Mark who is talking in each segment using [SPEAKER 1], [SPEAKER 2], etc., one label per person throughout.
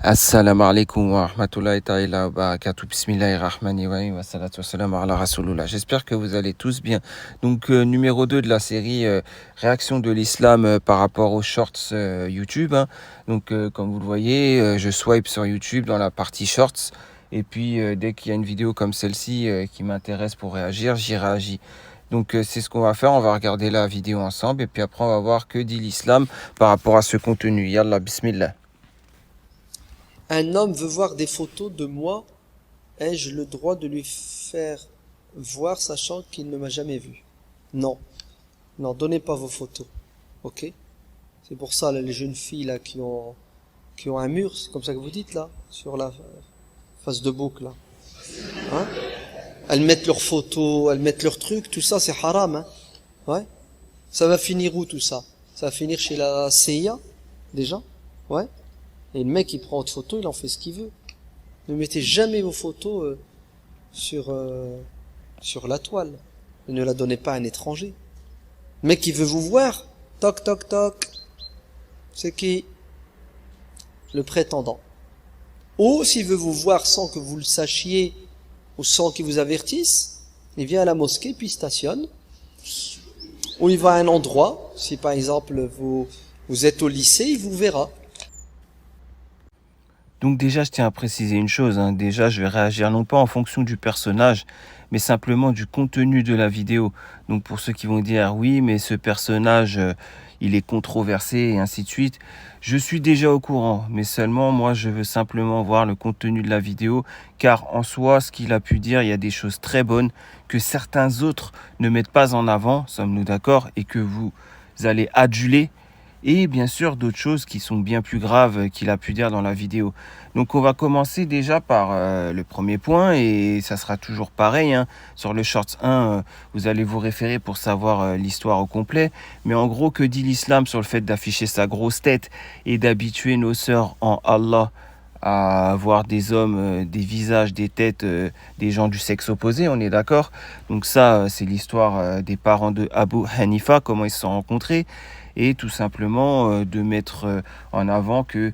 [SPEAKER 1] Assalamu alaikum wa rahmatullahi ta'ala wa barakatuh. Bismillahirrahmanirrahim. Wa salatu wa salam ala rasulullah. J'espère que vous allez tous bien. Donc, numéro 2 de la série Réaction de l'islam par rapport aux shorts YouTube. Donc, comme vous le voyez, je swipe sur YouTube dans la partie shorts. Et puis, dès qu'il y a une vidéo comme celle-ci qui m'intéresse pour réagir, j'y réagis. Donc, c'est ce qu'on va faire. On va regarder la vidéo ensemble. Et puis après, on va voir que dit l'islam par rapport à ce contenu. Yallah, bismillah.
[SPEAKER 2] Un homme veut voir des photos de moi, ai-je le droit de lui faire voir sachant qu'il ne m'a jamais vu? Non. Non, donnez pas vos photos. Ok? C'est pour ça, là, les jeunes filles là, qui ont un mur, c'est comme ça que vous dites là, sur la face de boucle là. Hein? Elles mettent leurs photos, elles mettent leurs trucs, tout ça c'est haram. Hein? Ouais? Ça va finir où tout ça? Ça va finir chez la CIA, déjà? Ouais? Et le mec, il prend votre photo, il en fait ce qu'il veut. Ne mettez jamais vos photos sur la toile. Et ne la donnez pas à un étranger. Le mec, il veut vous voir. Toc, toc, toc. C'est qui? Le prétendant. Ou s'il veut vous voir sans que vous le sachiez, ou sans qu'il vous avertisse, il vient à la mosquée, puis il stationne. Ou il va à un endroit. Si par exemple, vous êtes au lycée, il vous verra.
[SPEAKER 1] Donc déjà, je tiens à préciser une chose. Déjà, je vais réagir non pas en fonction du personnage, mais simplement du contenu de la vidéo. Donc pour ceux qui vont dire, oui, mais ce personnage, il est controversé et ainsi de suite. Je suis déjà au courant, mais seulement moi, je veux simplement voir le contenu de la vidéo, car en soi, ce qu'il a pu dire, il y a des choses très bonnes que certains autres ne mettent pas en avant, sommes-nous d'accord, et que vous allez aduler. Et bien sûr, d'autres choses qui sont bien plus graves qu'il a pu dire dans la vidéo. Donc on va commencer déjà par le premier point et ça sera toujours pareil. Sur le Shorts 1, vous allez vous référer pour savoir l'histoire au complet. Mais en gros, que dit l'islam sur le fait d'afficher sa grosse tête et d'habituer nos sœurs en Allah à voir des hommes, des visages, des têtes, des gens du sexe opposé, on est d'accord? Donc ça, c'est l'histoire des parents de Abu Hanifa, comment ils se sont rencontrés et tout simplement de mettre en avant que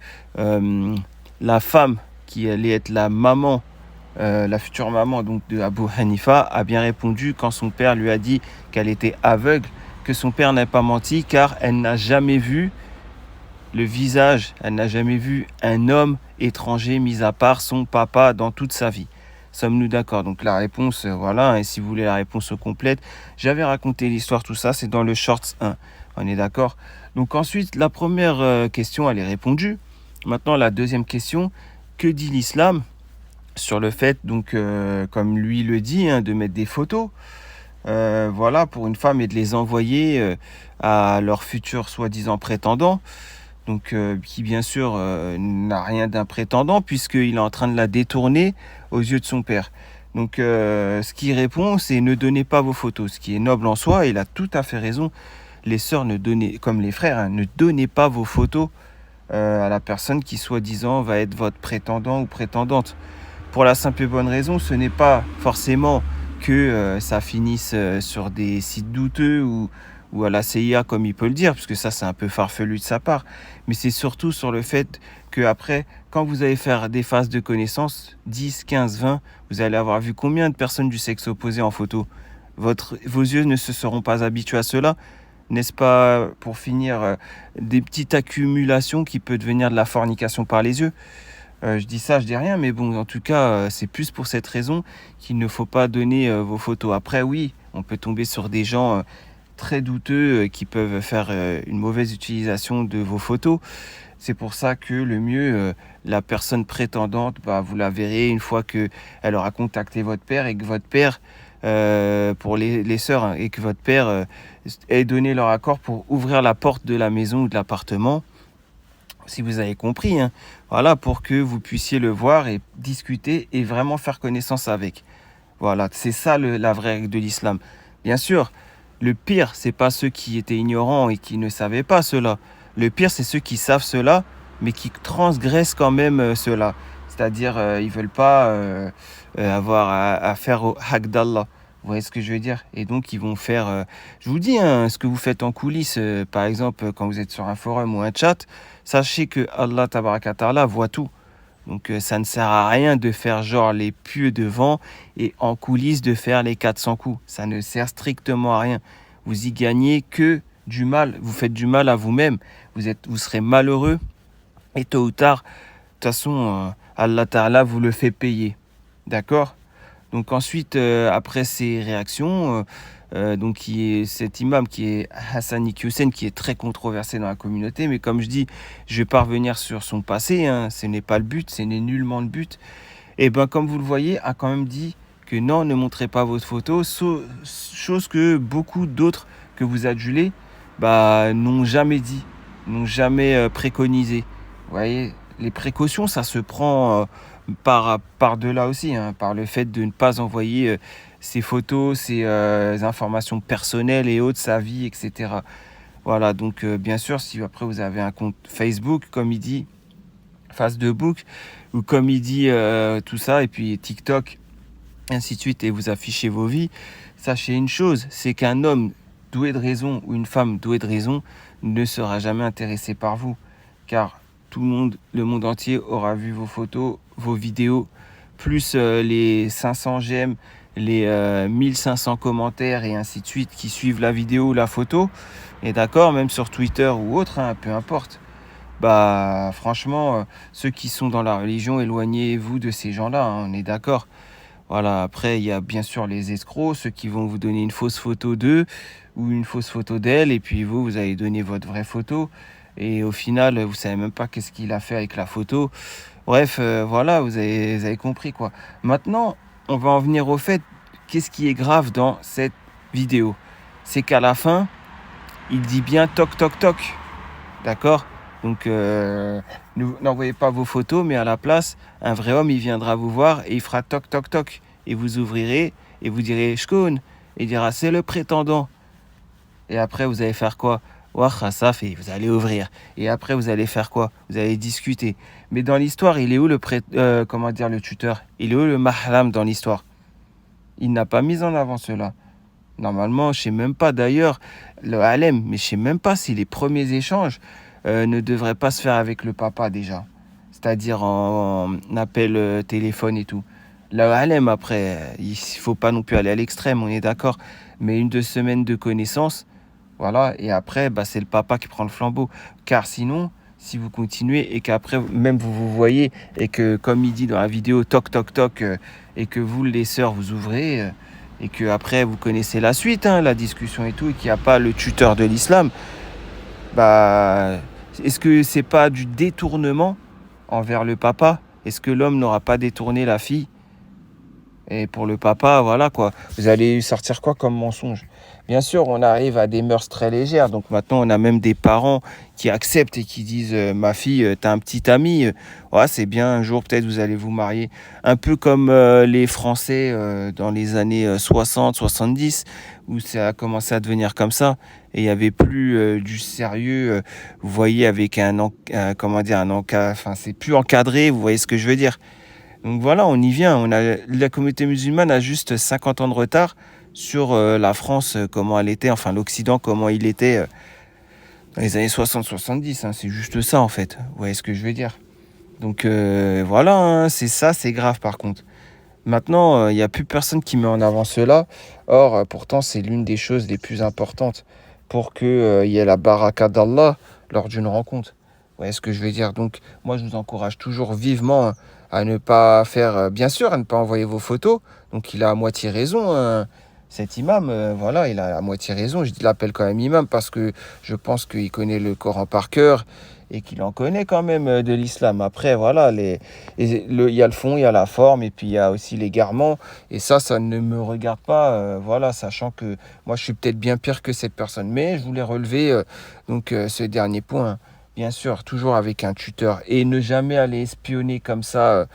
[SPEAKER 1] la femme qui allait être la maman, la future maman donc de Abu Hanifa a bien répondu quand son père lui a dit qu'elle était aveugle, que son père n'a pas menti car elle n'a jamais vu le visage, elle n'a jamais vu un homme étranger mis à part son papa dans toute sa vie. Sommes-nous d'accord? Donc la réponse, voilà, et si vous voulez la réponse complète, j'avais raconté l'histoire, tout ça, c'est dans le Shorts 1. On est d'accord? Donc ensuite, la première question, elle est répondue. Maintenant, la deuxième question, que dit l'islam sur le fait, donc, comme lui le dit, de mettre des photos voilà, pour une femme et de les envoyer à leur futur soi-disant prétendant, donc qui bien sûr n'a rien d'un prétendant puisqu'il est en train de la détourner aux yeux de son père. Donc ce qu'il répond, c'est ne donnez pas vos photos, ce qui est noble en soi, et il a tout à fait raison. Les sœurs, ne donnez, comme les frères, ne donnez pas vos photos à la personne qui soi-disant va être votre prétendant ou prétendante. Pour la simple et bonne raison, ce n'est pas forcément que ça finisse sur des sites douteux ou à la CIA comme il peut le dire, parce que ça c'est un peu farfelu de sa part, mais c'est surtout sur le fait que après, quand vous allez faire des phases de connaissances, 10, 15, 20, vous allez avoir vu combien de personnes du sexe opposé en photo. Vos yeux ne se seront pas habitués à cela, n'est-ce pas, pour finir, des petites accumulations qui peuvent devenir de la fornication par les yeux. Je dis ça, je dis rien, mais bon, en tout cas, c'est plus pour cette raison qu'il ne faut pas donner vos photos. Après, oui, on peut tomber sur des gens très douteux qui peuvent faire une mauvaise utilisation de vos photos. C'est pour ça que le mieux, la personne prétendante, vous la verrez une fois qu'elle aura contacté votre père et que votre père, pour les sœurs, et que votre père ait donné leur accord pour ouvrir la porte de la maison ou de l'appartement. Si vous avez compris, voilà, pour que vous puissiez le voir et discuter et vraiment faire connaissance avec. Voilà, c'est ça la vraie règle de l'islam. Bien sûr, le pire, c'est pas ceux qui étaient ignorants et qui ne savaient pas cela. Le pire, c'est ceux qui savent cela, mais qui transgressent quand même cela. C'est-à-dire, ils veulent pas avoir à faire au haq d'Allah. Vous voyez ce que je veux dire? Et donc, ils vont faire... je vous dis, ce que vous faites en coulisses, par exemple, quand vous êtes sur un forum ou un chat, sachez que Allah Tabaraka Ta'ala voit tout. Donc ça ne sert à rien de faire genre les pieux devant et en coulisses de faire les 400 coups. Ça ne sert strictement à rien. Vous y gagnez que du mal. Vous faites du mal à vous-même. Vous serez malheureux et tôt ou tard, de toute façon, Allah Ta'ala vous le fait payer. D'accord? Donc ensuite, après ces réactions, donc cet imam qui est Hassani Hussein, qui est très controversé dans la communauté, mais comme je dis, je vais pas revenir sur son passé, hein, ce n'est pas le but, ce n'est nullement le but. Et ben comme vous le voyez, a quand même dit que non, ne montrez pas votre photo, chose que beaucoup d'autres que vous adulez n'ont jamais dit, n'ont jamais préconisé. Vous voyez, les précautions, ça se prend par-delà aussi, hein, par le fait de ne pas envoyer ses photos, ses informations personnelles et autres, sa vie, etc. Voilà, donc bien sûr, si après vous avez un compte Facebook, comme il dit, Facebook, ou comme il dit tout ça, et puis TikTok, ainsi de suite, et vous affichez vos vies, sachez une chose, c'est qu'un homme doué de raison ou une femme douée de raison ne sera jamais intéressé par vous, car tout le monde entier aura vu vos photos, vos vidéos, plus les 500 j'aime, les 1500 commentaires et ainsi de suite qui suivent la vidéo ou la photo, et d'accord, même sur Twitter ou autre, hein, peu importe. Franchement, ceux qui sont dans la religion, éloignez-vous de ces gens-là, hein, on est d'accord. Voilà, après, il y a bien sûr les escrocs, ceux qui vont vous donner une fausse photo d'eux ou une fausse photo d'elle, et puis vous allez donner votre vraie photo. Et au final, vous savez même pas qu'est-ce qu'il a fait avec la photo. Bref, voilà, vous avez compris quoi. Maintenant, on va en venir au fait, qu'est-ce qui est grave dans cette vidéo? C'est qu'à la fin, il dit bien toc toc toc. D'accord? Donc, n'envoyez pas vos photos, mais à la place, un vrai homme, il viendra vous voir et il fera toc toc toc. Et vous ouvrirez et vous direz Shkoun. Et il dira c'est le prétendant. Et après, vous allez faire quoi? Wachassaf, et vous allez ouvrir. Et après, vous allez faire quoi? Vous allez discuter. Mais dans l'histoire, il est où le tuteur? Il est où le mahram dans l'histoire? Il n'a pas mis en avant cela. Normalement, je ne sais même pas d'ailleurs, le halem, mais je ne sais même pas si les premiers échanges ne devraient pas se faire avec le papa déjà. C'est-à-dire en appel téléphone et tout. Le halem, après, il ne faut pas non plus aller à l'extrême, on est d'accord. Mais 1-2 semaines de connaissance, voilà, et après, c'est le papa qui prend le flambeau. Car sinon, si vous continuez et qu'après, même vous voyez, et que, comme il dit dans la vidéo, toc, toc, toc, et que vous, les sœurs, vous ouvrez, et que après vous connaissez la suite, hein, la discussion et tout, et qu'il n'y a pas le tuteur de l'islam, est-ce que c'est pas du détournement envers le papa? Est-ce que l'homme n'aura pas détourné la fille? Et pour le papa, voilà quoi. Vous allez sortir quoi comme mensonge? Bien sûr, on arrive à des mœurs très légères. Donc maintenant, on a même des parents qui acceptent et qui disent ma fille, t'as un petit ami. Ouais, c'est bien, un jour peut-être vous allez vous marier. Un peu comme les Français dans les années 60, 70, où ça a commencé à devenir comme ça. Et il n'y avait plus du sérieux. Vous voyez, avec enfin, c'est plus encadré. Vous voyez ce que je veux dire? Donc voilà, on y vient. La communauté musulmane a juste 50 ans de retard sur la France, comment elle était, enfin l'Occident, comment il était dans les années 60-70. Hein, c'est juste ça en fait. Vous voyez ce que je veux dire? Donc voilà, hein, c'est ça, c'est grave par contre. Maintenant, il n'y a plus personne qui met en avant cela. Or, pourtant, c'est l'une des choses les plus importantes pour qu'il y ait la baraka d'Allah lors d'une rencontre. Vous voyez ce que je veux dire? Donc, moi, je vous encourage toujours vivement à ne pas faire, bien sûr, à ne pas envoyer vos photos. Donc, il a à moitié raison, hein. Cet imam, voilà, il a à moitié raison. Je l'appelle quand même imam parce que je pense qu'il connaît le Coran par cœur et qu'il en connaît quand même de l'islam. Après, voilà, il y a le fond, il y a la forme, et puis il y a aussi l'égarement. Et ça ne me regarde pas, voilà, sachant que moi, je suis peut-être bien pire que cette personne. Mais je voulais relever ce dernier point. Bien sûr, toujours avec un tuteur. Et ne jamais aller espionner comme ça.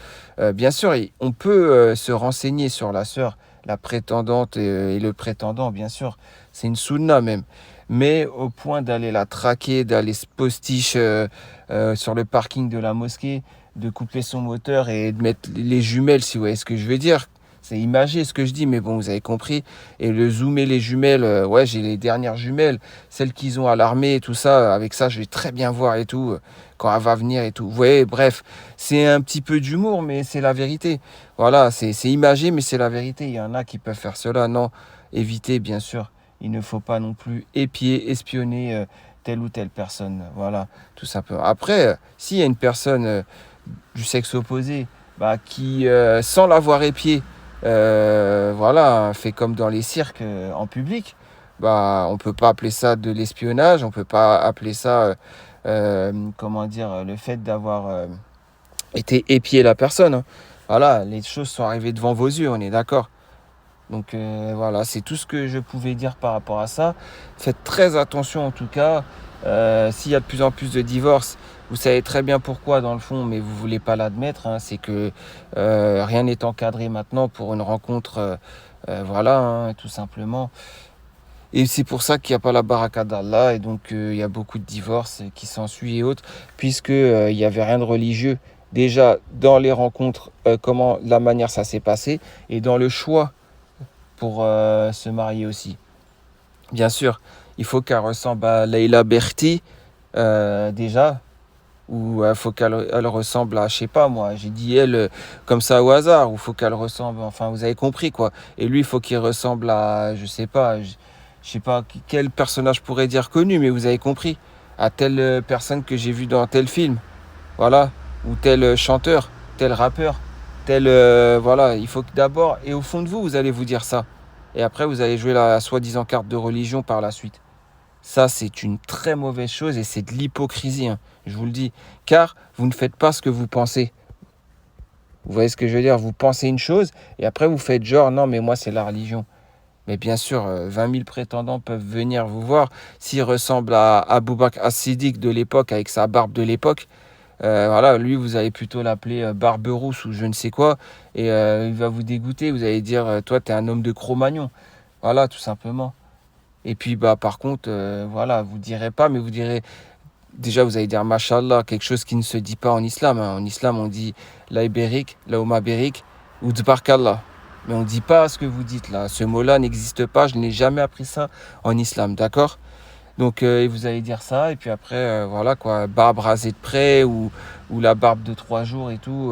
[SPEAKER 1] Bien sûr, on peut se renseigner sur la sœur, la prétendante et le prétendant, bien sûr. C'est une sunna même. Mais au point d'aller la traquer, d'aller se postiche sur le parking de la mosquée, de couper son moteur et de mettre les jumelles, si vous voyez ce que je veux dire. C'est imagé ce que je dis, mais bon, vous avez compris. Et le zoomer les jumelles, ouais, j'ai les dernières jumelles, celles qu'ils ont à l'armée et tout ça. Avec ça, je vais très bien voir et tout, quand elle va venir et tout. Vous voyez, bref, c'est un petit peu d'humour, mais c'est la vérité. Voilà, c'est imagé, mais c'est la vérité. Il y en a qui peuvent faire cela. Non, évitez, bien sûr. Il ne faut pas non plus épier, espionner telle ou telle personne. Voilà, tout simplement. Après, s'il y a une personne du sexe opposé bah, qui, sans l'avoir épié, voilà, fait comme dans les cirques en public, bah, on ne peut pas appeler ça de l'espionnage, on ne peut pas appeler ça, comment dire, le fait d'avoir été épié la personne. Hein. Voilà, les choses sont arrivées devant vos yeux, on est d'accord. Donc voilà, c'est tout ce que je pouvais dire par rapport à ça. Faites très attention en tout cas. S'il y a de plus en plus de divorces, vous savez très bien pourquoi dans le fond, mais vous ne voulez pas l'admettre. Hein, c'est que rien n'est encadré maintenant pour une rencontre. Voilà, hein, tout simplement. Et c'est pour ça qu'il n'y a pas la baraka d'Allah. Et donc il y a beaucoup de divorces qui s'ensuivent et autres, puisque il n'y avait rien de religieux. Déjà dans les rencontres, comment la manière ça s'est passé, et dans le choix pour se marier aussi. Bien sûr, il faut qu'elle ressemble à Leila Berti, déjà, ou il faut qu'elle ressemble à, je sais pas moi, j'ai dit elle comme ça au hasard, ou il faut qu'elle ressemble, enfin vous avez compris quoi. Et lui, il faut qu'il ressemble à, je sais pas quel personnage pourrait dire connu, mais vous avez compris, à telle personne que j'ai vue dans tel film, voilà, ou tel chanteur, tel rappeur, tel, voilà, il faut que d'abord, et au fond de vous, vous allez vous dire ça. Et après, vous allez jouer la soi-disant carte de religion par la suite. Ça, c'est une très mauvaise chose et c'est de l'hypocrisie, hein, je vous le dis. Car vous ne faites pas ce que vous pensez. Vous voyez ce que je veux dire? Vous pensez une chose et après vous faites genre, non, mais moi, c'est la religion. Mais bien sûr, 20 000 prétendants peuvent venir vous voir. S'il ressemble à Abou Bakr as-Siddiq de l'époque, avec sa barbe de l'époque, voilà, lui, vous allez plutôt l'appeler Barbe Rousse ou je ne sais quoi. Et il va vous dégoûter. Vous allez dire, toi, t'es un homme de Cro-Magnon. Voilà, tout simplement. Et puis, bah, par contre, voilà, vous direz pas, mais vous direz, déjà, vous allez dire Mashallah, quelque chose qui ne se dit pas en islam. Hein. En islam, on dit la ibérik, la Bérik ou Dbarkallah. Mais on ne dit pas ce que vous dites là. Ce mot-là n'existe pas. Je n'ai jamais appris ça en islam, d'accord? Donc vous allez dire ça, et puis après, voilà quoi, barbe rasée de près, ou la barbe de 3 jours et tout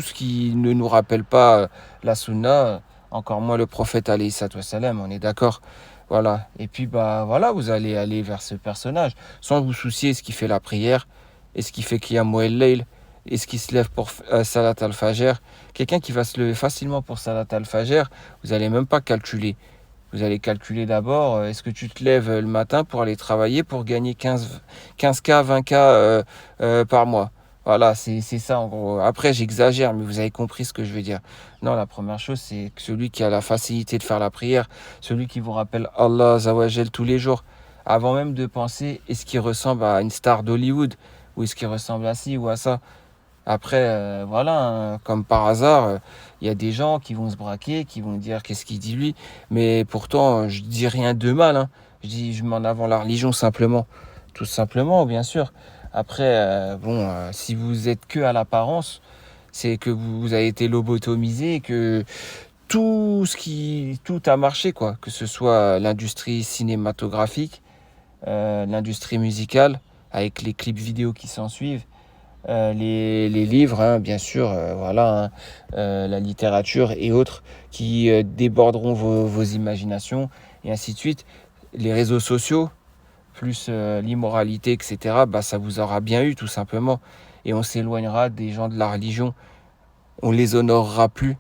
[SPEAKER 1] ce qui ne nous rappelle pas la sunna, encore moins le prophète alayhi salatu wassalam, on est d'accord. Voilà, et puis bah voilà, vous allez aller vers ce personnage, sans vous soucier ce qui fait la prière, et ce qui fait Qiyam al-Layl, et ce qui se lève pour Salat al-Fajr. Quelqu'un qui va se lever facilement pour Salat al-Fajr, vous n'allez même pas calculer. Vous allez calculer d'abord, est-ce que tu te lèves le matin pour aller travailler pour gagner 15K, 20K par mois. Voilà, c'est ça en gros. Après, j'exagère, mais vous avez compris ce que je veux dire. Non, la première chose, c'est que celui qui a la facilité de faire la prière, celui qui vous rappelle Allah Azawajal tous les jours, avant même de penser, est-ce qu'il ressemble à une star d'Hollywood, ou est-ce qu'il ressemble à ci ou à ça. Après, voilà, hein, comme par hasard, il y a des gens qui vont se braquer, qui vont dire qu'est-ce qu'il dit lui, mais pourtant, je dis rien de mal, hein. Je mets en avant la religion simplement, tout simplement, bien sûr. Après, bon, si vous êtes que à l'apparence, c'est que vous avez été lobotomisé, que tout a marché, quoi, que ce soit l'industrie cinématographique, l'industrie musicale, avec les clips vidéo qui s'en suivent. Les livres, hein, bien sûr, voilà, hein, la littérature et autres qui déborderont vos imaginations et ainsi de suite. Les réseaux sociaux, plus l'immoralité, etc., bah, ça vous aura bien eu tout simplement. Et on s'éloignera des gens de la religion. On les honorera plus.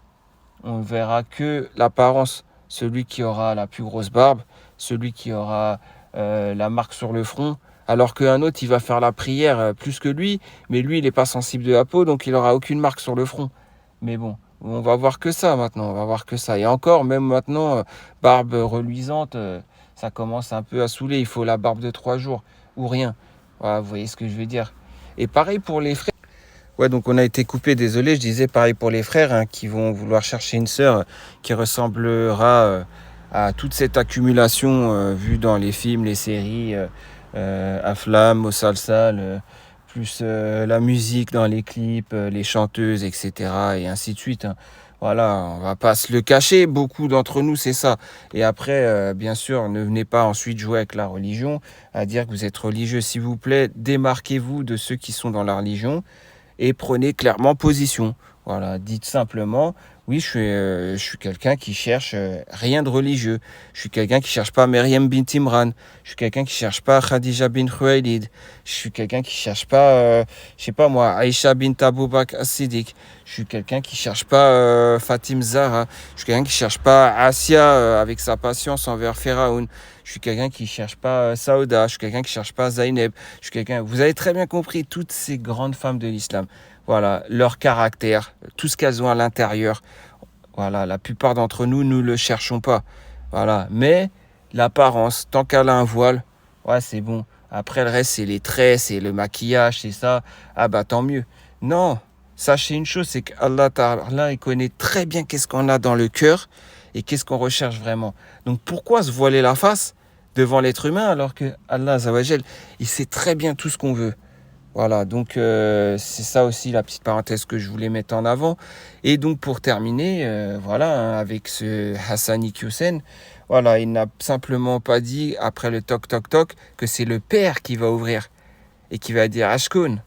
[SPEAKER 1] On verra que l'apparence. Celui qui aura la plus grosse barbe, celui qui aura la marque sur le front, alors qu'un autre, il va faire la prière plus que lui, mais lui, il n'est pas sensible de la peau, donc il n'aura aucune marque sur le front. Mais bon, on va voir que ça maintenant, on va voir que ça. Et encore, même maintenant, barbe reluisante, ça commence un peu à saouler. Il faut la barbe de 3 jours, ou rien. Voilà, vous voyez ce que je veux dire. Et pareil pour les frères. Ouais, donc on a été coupé, désolé, je disais pareil pour les frères hein, qui vont vouloir chercher une sœur qui ressemblera à toute cette accumulation vue dans les films, les séries, Aflam, Mosalsal, plus la musique dans les clips, les chanteuses, etc. et ainsi de suite, hein. Voilà, on va pas se le cacher, beaucoup d'entre nous, c'est ça. Et après, bien sûr, ne venez pas ensuite jouer avec la religion, à dire que vous êtes religieux, s'il vous plaît, démarquez-vous de ceux qui sont dans la religion et prenez clairement position. Voilà, dites simplement, oui, je suis quelqu'un qui cherche rien de religieux. Je suis quelqu'un qui cherche pas Maryam bint Imran. Je suis quelqu'un qui cherche pas Khadija bint Khuwaylid. Je suis quelqu'un qui cherche pas, je sais pas moi, Aïcha bint Abu Bakr as-Siddiq. Je suis quelqu'un qui cherche pas Fatim Zahra. Je suis quelqu'un qui cherche pas Asia avec sa patience envers Pharaon. Je suis quelqu'un qui cherche pas Saouda. Je suis quelqu'un qui cherche pas Zainab. Je suis quelqu'un. Vous avez très bien compris toutes ces grandes femmes de l'islam. Voilà, leur caractère, tout ce qu'elles ont à l'intérieur. Voilà, la plupart d'entre nous, nous le cherchons pas. Voilà, mais l'apparence, tant qu'elle a un voile, ouais, c'est bon. Après, le reste, c'est les traits, c'est le maquillage, c'est ça. Ah bah, tant mieux. Non, sachez une chose, c'est qu'Allah Ta'ala, il connaît très bien qu'est-ce qu'on a dans le cœur et qu'est-ce qu'on recherche vraiment. Donc, pourquoi se voiler la face devant l'être humain alors que Allah, Azawajal, il sait très bien tout ce qu'on veut. Voilà, donc c'est ça aussi la petite parenthèse que je voulais mettre en avant. Et donc pour terminer, voilà, hein, avec ce Hassani Hussein, voilà, il n'a simplement pas dit après le toc toc toc que c'est le père qui va ouvrir et qui va dire Ashkun.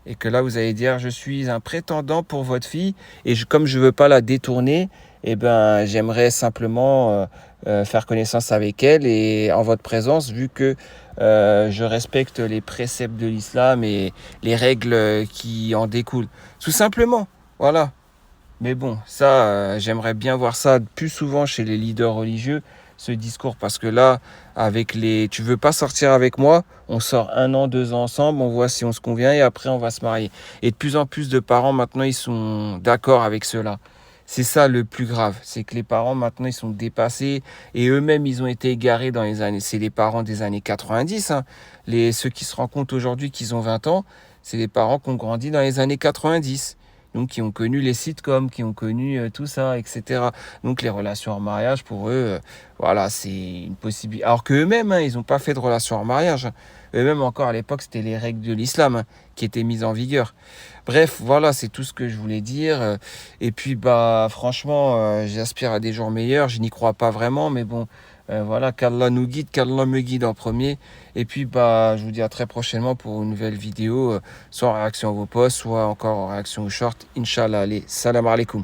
[SPEAKER 1] Et que là vous allez dire je suis un prétendant pour votre fille et comme je veux pas la détourner, eh ben j'aimerais simplement faire connaissance avec elle et en votre présence vu que je respecte les préceptes de l'islam et les règles qui en découlent. Tout simplement, voilà. Mais bon, ça, j'aimerais bien voir ça plus souvent chez les leaders religieux, ce discours, parce que là, avec les tu veux pas sortir avec moi, on sort 1 an, 2 ans ensemble, on voit si on se convient et après on va se marier. Et de plus en plus de parents maintenant, ils sont d'accord avec cela. C'est ça le plus grave, c'est que les parents maintenant ils sont dépassés et eux-mêmes ils ont été égarés dans les années. C'est les parents des années 90, hein. Ceux qui se rendent compte aujourd'hui qu'ils ont 20 ans, c'est les parents qui ont grandi dans les années 90. Donc qui ont connu les sitcoms, qui ont connu tout ça, etc. Donc les relations en mariage, pour eux, voilà, c'est une possibilité. Alors qu'eux-mêmes, hein, ils n'ont pas fait de relations en mariage. Eux-mêmes, encore à l'époque, c'était les règles de l'islam qui étaient mises en vigueur. Bref, voilà, c'est tout ce que je voulais dire. Et puis, bah, franchement, j'aspire à des jours meilleurs. Je n'y crois pas vraiment, mais bon, voilà, qu'Allah nous guide, qu'Allah me guide en premier. Et puis, bah, je vous dis à très prochainement pour une nouvelle vidéo, soit en réaction à vos posts, soit encore en réaction aux shorts. Inch'Allah, allez, salam alaikum.